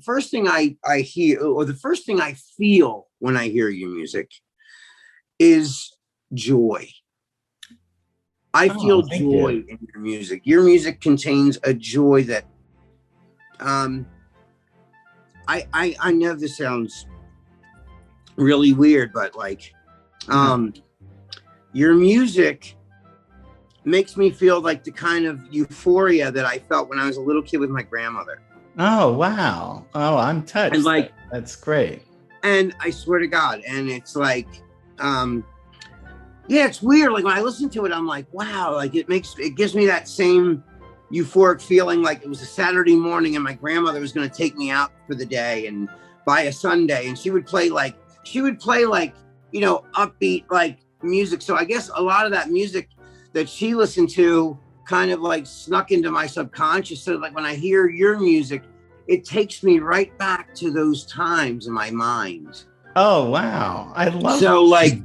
first thing I hear, or the first thing I feel when I hear your music is joy. I feel Thank you. joy in your music. Your music contains a joy that, I know this sounds really weird, but like, your music makes me feel like the kind of euphoria that I felt when I was a little kid with my grandmother. Oh, wow. Oh, I'm touched. And like, that's great. And I swear to God, and it's like, yeah, it's weird. Like when I listen to it, I'm like, wow, like it gives me that same euphoric feeling like it was a Saturday morning and my grandmother was going to take me out for the day and buy a sundae, and she would play like, you know, upbeat like music. So I guess a lot of that music that she listened to kind of like snuck into my subconscious. So like when I hear your music, it takes me right back to those times in my mind. Oh, wow. I love so like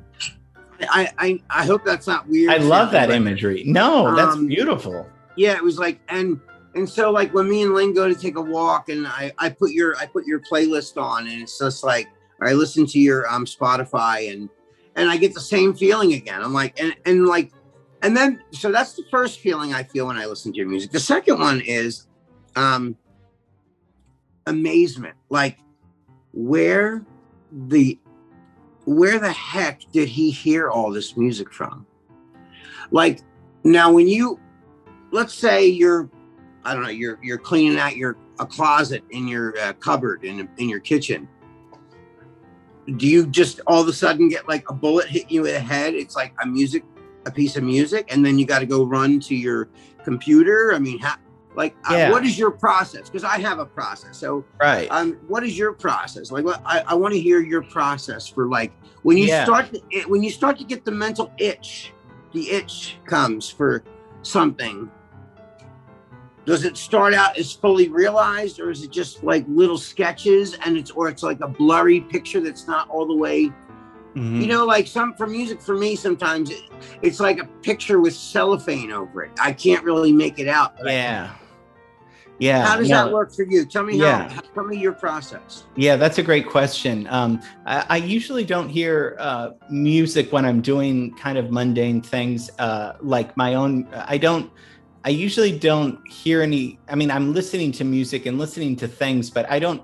I hope that's not weird. I love that imagery. No, that's beautiful. Yeah, it was like, and so like when me and Lynn go to take a walk and I put your playlist on, and it's just like, I listen to your Spotify and I get the same feeling again. I'm like, and then, so that's the first feeling I feel when I listen to your music. The second one is amazement. Like, where the heck did he hear all this music from? Like, now when let's say you're cleaning out a closet in your cupboard in your kitchen. Do you just all of a sudden get like a bullet hit you in the head? It's like a piece of music, and then you got to go run to your computer. I mean, what is your process? Because I have a process. So, right. What is your process? Like, I want to hear your process for like when you start to get the mental itch. The itch comes for something. Does it start out as fully realized, or is it just like little sketches and it's like a blurry picture that's not all the way, you know, like for music for me, sometimes it's like a picture with cellophane over it. I can't really make it out. Yeah. How does that work for you? Tell me tell me your process. Yeah, that's a great question. I usually don't hear music when I'm doing kind of mundane things like my own. I usually don't hear any. I mean, I'm listening to music and listening to things, but I don't.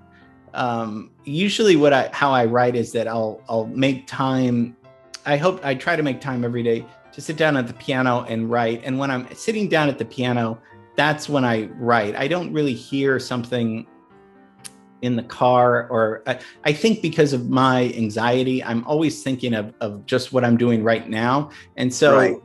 Usually, how I write is that I'll make time. I try to make time every day to sit down at the piano and write. And when I'm sitting down at the piano, that's when I write. I don't really hear something in the car, or I think because of my anxiety, I'm always thinking of just what I'm doing right now. And so right.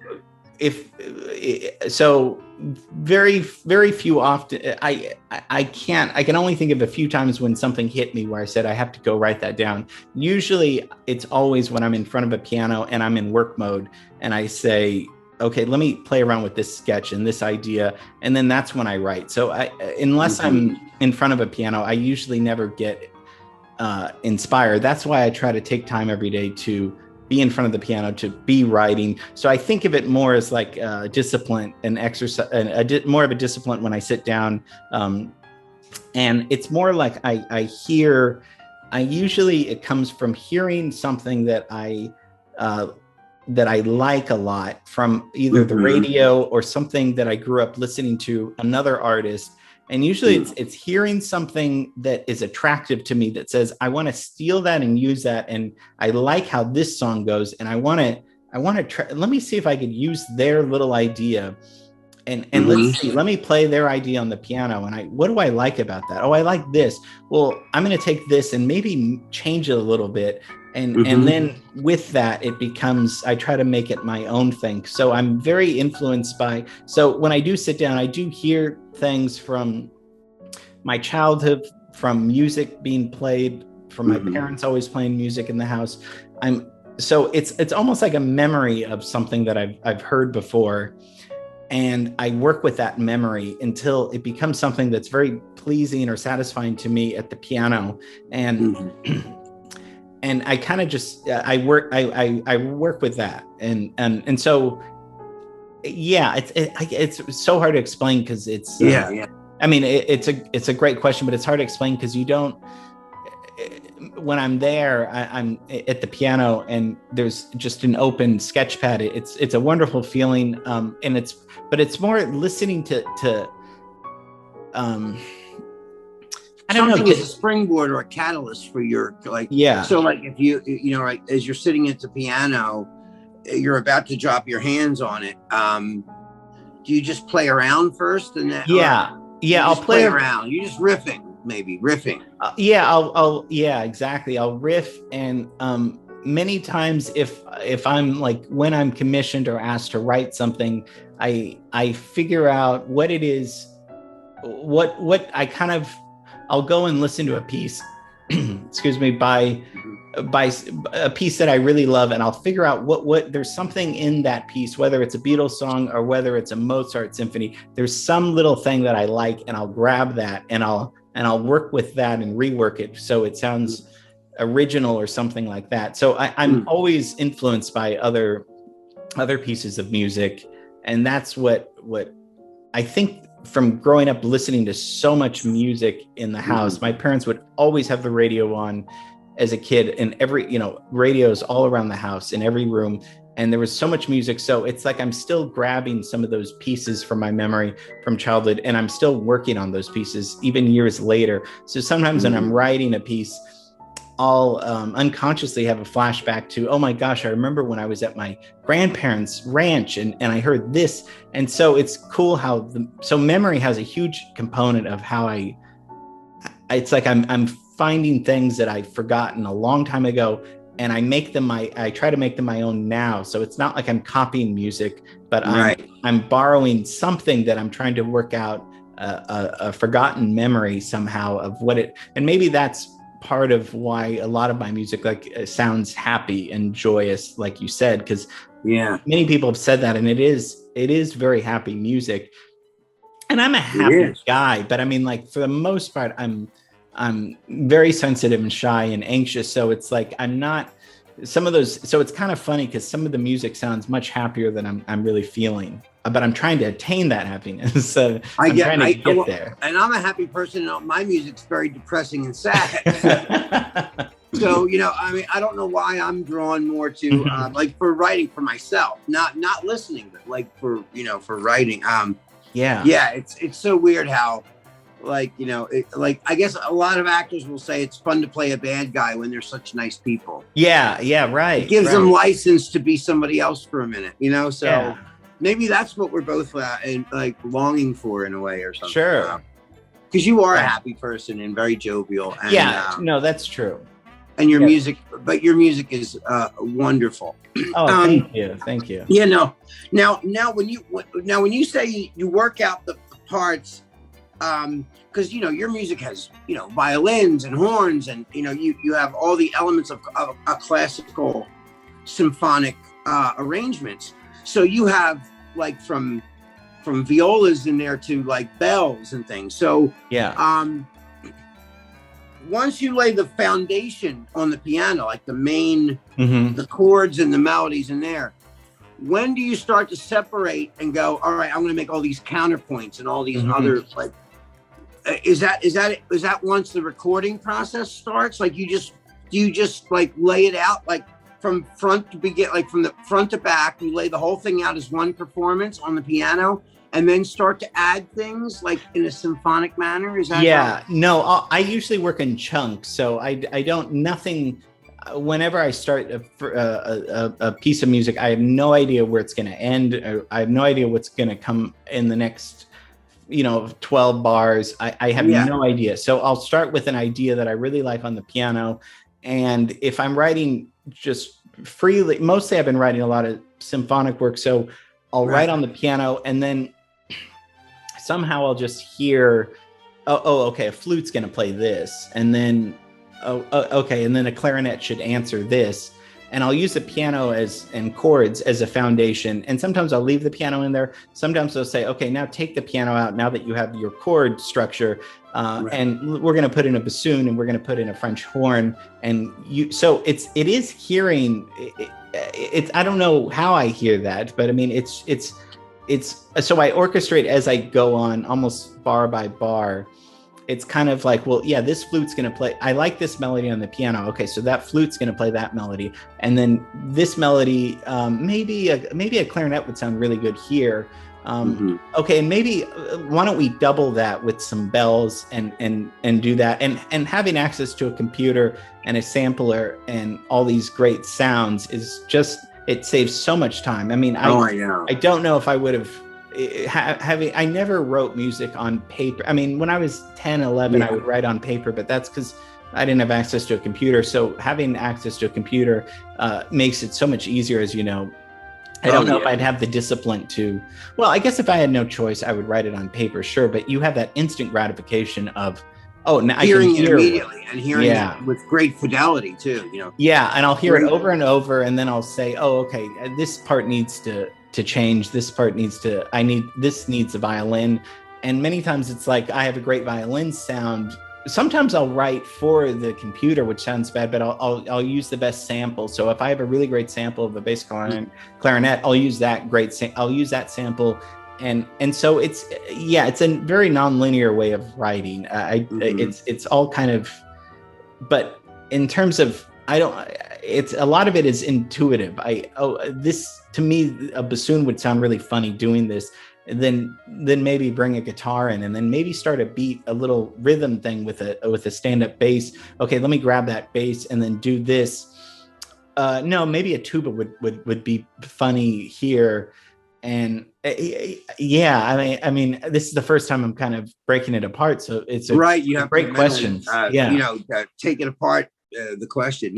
Very, very few often, I can only think of a few times when something hit me where I said, I have to go write that down. Usually it's always when I'm in front of a piano and I'm in work mode and I say, okay, let me play around with this sketch and this idea. And then that's when I write. So unless I'm in front of a piano, I usually never get inspired. That's why I try to take time every day to be in front of the piano, to be writing. So I think of it more as like discipline and exercise, and more of a discipline when I sit down. And it's more like usually it comes from hearing something that I like a lot from either the radio or something that I grew up listening to another artist. And usually it's hearing something that is attractive to me that says, I want to steal that and use that. And I like how this song goes. And I want to try, let me see if I could use their little idea. And let's see, let me play their idea on the piano. And what do I like about that? Oh, I like this. Well, I'm going to take this and maybe change it a little bit. And then with that, it becomes, I try to make it my own thing. So I'm very influenced by, so when I do sit down, I do hear things from my childhood, from music being played, from my parents always playing music in the house. So it's almost like a memory of something that I've heard before. And I work with that memory until it becomes something that's very pleasing or satisfying to me at the piano. And and I kind of just I work with that, and so yeah, it's so hard to explain because it's I mean, it's a great question, but it's hard to explain because you don't. When I'm there, I'm at the piano and there's just an open sketch pad. It's a wonderful feeling, and it's more listening to I don't something know, is a springboard or a catalyst for your yeah. So like if you like as you're sitting at the piano, you're about to drop your hands on it. Do you just play around first and then I'll play around? You're just riffing. Yeah, exactly. I'll riff, and many times if I'm like, when I'm commissioned or asked to write something, I figure out what it is, what I kind of, I'll go and listen to a piece excuse me, by a piece that I really love, and I'll figure out what there's something in that piece, whether it's a Beatles song or whether it's a Mozart symphony. There's some little thing that I like, and I'll grab that and I'll work with that and rework it so it sounds original or something like that. So I'm always influenced by other pieces of music, and that's what I think. From growing up listening to so much music in the house, my parents would always have the radio on as a kid, and radios all around the house in every room, and there was so much music. So it's like I'm still grabbing some of those pieces from my memory from childhood, and I'm still working on those pieces even years later. So sometimes when I'm writing a piece, I'll unconsciously have a flashback to, oh my gosh, I remember when I was at my grandparents' ranch and I heard this. And so it's cool how so memory has a huge component of how it's like I'm finding things that I've forgotten a long time ago, and I try to make them my own now. So it's not like I'm copying music, but I'm borrowing something that I'm trying to work out a forgotten memory somehow of what it, and maybe that's part of why a lot of my music sounds happy and joyous, like you said, because many people have said that, and it is very happy music. And I'm a happy guy, but I mean, like, for the most part, I'm very sensitive and shy and anxious. So it's like I'm not some of those. So it's kind of funny because some of the music sounds much happier than I'm really feeling. But I'm trying to attain that happiness. So I'm trying to get there. And I'm a happy person. My music's very depressing and sad. So, I mean, I don't know why I'm drawn more to like for writing for myself, not listening, but like for writing. It's so weird how I guess a lot of actors will say it's fun to play a bad guy when they're such nice people. Yeah, right. It gives them license to be somebody else for a minute, so. Yeah. Maybe that's what we're both longing for in a way or something. Sure. Because you are a happy person and very jovial. And, no, that's true. And your music is wonderful. Oh, thank you. Yeah, no. Now when you say you work out the parts, because your music has violins and horns, and you have all the elements of a classical symphonic arrangements. So you have like from violas in there to like bells and things. So once you lay the foundation on the piano, like the main, the chords and the melodies in there, when do you start to separate and go, all right, I'm going to make all these counterpoints and all these other is that once the recording process starts? Like do you just like lay it out like from front to begin, like from the front to back, you lay the whole thing out as one performance on the piano and then start to add things like in a symphonic manner? Is that no, I usually work in chunks. So I don't, nothing, whenever I start a piece of music, I have no idea where it's going to end. Or I have no idea what's going to come in the next 12 bars. I have no idea. So I'll start with an idea that I really like on the piano. And if I'm writing just freely, mostly I've been writing a lot of symphonic work. So I'll write on the piano, and then somehow I'll just hear, okay, a flute's going to play this. And then, okay. And then a clarinet should answer this. And I'll use the piano and chords as a foundation. And sometimes I'll leave the piano in there. Sometimes I'll say, okay, now take the piano out now that you have your chord structure. And we're going to put in a bassoon, and we're going to put in a French horn. And so it is hearing, it's, I don't know how I hear that, but I mean, it's it's so I orchestrate as I go on, almost bar by bar. It's kind of like, well, yeah, this flute's going to play. I like this melody on the piano. Okay, so that flute's going to play that melody, and then this melody, maybe a clarinet would sound really good here. Okay, and maybe why don't we double that with some bells and do that, and having access to a computer and a sampler and all these great sounds is just, it saves so much time. I mean, I don't know if I would have. I never wrote music on paper. I mean, when I was 10, 11, I would write on paper, but that's because I didn't have access to a computer. So having access to a computer makes it so much easier, as you know. I don't know if I'd have the discipline to, well, I guess if I had no choice, I would write it on paper, sure. But you have that instant gratification of, oh, now hearing I can hear it immediately and hearing it with great fidelity too, you know. Yeah, and I'll hear it over and over, and then I'll say, oh, okay, this part needs to change. This part needs to, this needs a violin. And many times it's like, I have a great violin sound. Sometimes I'll write for the computer, which sounds bad, but I'll use the best sample. So if I have a really great sample of a bass clarinet, I'll use that sample. And so it's a very nonlinear way of writing. It's all kind of, but in terms of, it's a lot of it is intuitive. This, to me, a bassoon would sound really funny doing this. And then maybe bring a guitar in, and then maybe start a little rhythm thing with a stand-up bass. Okay, let me grab that bass and then do this. No, maybe a tuba would be funny here. And I mean, this is the first time I'm kind of breaking it apart. So it's you have great question. take it apart. The question,